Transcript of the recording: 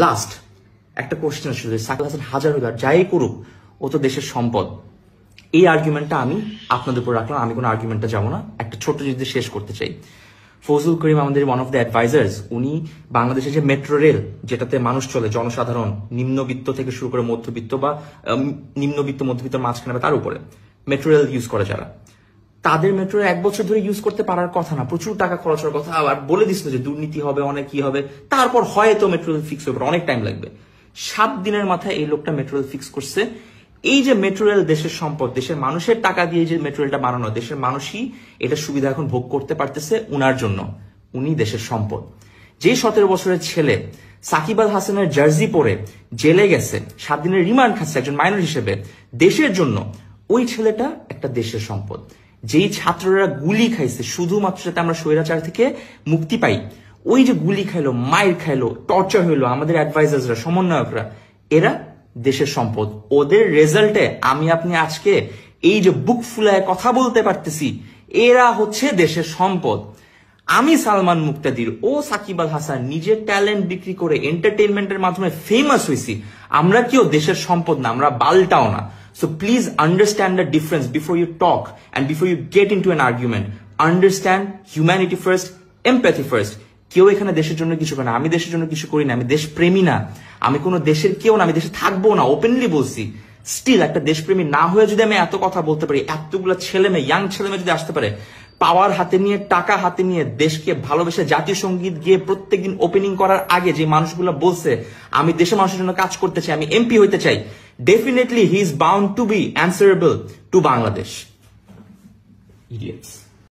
Last একটা question আসলে সাকিব হাসান হাজার হাজার যাই করুক ও তো দেশের সম্পদ, এই আর্গুমেন্টটা আমি আপনাদের উপর রাখলাম। আমি কোনো আর্গুমেন্টটা যাবো না, একটা ছোট্ট জিনিস শেষ করতে চাই। ফজলুল করিম আমাদের ওয়ান অফ দ্য অ্যাডভাইজার্স, উনি বাংলাদেশের যে মেট্রো রেল যেটাতে মানুষ চলে, জনসাধারণ নিম্নবিত্ত থেকে শুরু করে মধ্যবিত্ত বা নিম্নবিত্ত মধ্যবিত্ত মাঝখানে বা তার উপরে মেট্রো রেল ইউজ করে যারা, তাদের মেট্রো 1 বছর ধরে ইউজ করতে পারার কথা না, প্রচুর টাকা খরচ হওয়ার কথা। আবার বলে দিছিল যে দুর্নীতি হবে, অনেক কি হবে, তারপর হয়তো মেট্রো রেল ফিক্স হবে, অনেক টাইম লাগবে। 7 দিনের মাথায় এই লোকটা মেট্রো রেল ফিক্স করছে। এই যে মেট্রো রেল দেশের সম্পদ, দেশের মানুষের টাকা দিয়ে যে মেট্রো রেলটা বানানো, দেশের মানুষই এটা সুবিধা এখন ভোগ করতে পারতেছে উনার জন্য, উনি দেশের সম্পদ। যে 17 বছরের ছেলে সাকিব আল হাসানের জার্সি পরে জেলে গেছে, 7 দিনের রিমান্ড খাচ্ছে একজন মাইনর হিসেবে দেশের জন্য, ওই ছেলেটা একটা দেশের সম্পদ। যেই ছাত্ররা গুলি খাইছে শুধুমাত্র যাতে আমরা স্বৈরাচার থেকে মুক্তি পাই, ওই যে গুলি খাইলো, মাইর খাইলো, টর্চার হইলো, আমাদের অ্যাডভাইজার্সরা, সমন্বয়করা, এরা দেশের সম্পদ। ওদের রেজাল্টে আমি আপনি আজকে এই যে বুক ফুলায় কথা বলতে পারতেছি, এরা হচ্ছে দেশের সম্পদ। আমি সালমান মুক্তাদির ও সাকিব আল হাসান নিজের ট্যালেন্ট বিক্রি করে এন্টারটেইনমেন্টের মাধ্যমে ফেমাস হয়েছি, আমরা কেউ দেশের সম্পদ না, আমরা বালটাও না। So please understand the difference before you talk and before you get into an argument. Understand humanity first, empathy first. কেউ এখানে দেশের জন্য কিছু করে না, আমি দেশের জন্য কিছু করি না, আমি দেশপ্রেমী না, আমি কোনো দেশের কেউ না, আমি দেশে থাকবো না, ওপেনলি বলছি। স্টিল একটা দেশপ্রেমী না হয়ে যদি আমি এত কথা বলতে পারি, এতগুলো ছেলে মেয়ে, ইয়াং ছেলে মেয়ে যদি আসতে পারে, পাওয়ার হাতে নিয়ে, টাকা হাতে নিয়ে, দেশকে ভালোবেসে জাতীয় সঙ্গীত গিয়ে প্রত্যেকদিন ওপেনিং করার আগে যে মানুষগুলো বলছে আমি দেশের মানুষের জন্য কাজ করতে চাই, আমি এমপি হইতে চাই, definitely he is bound to be answerable to Bangladesh. Idiots.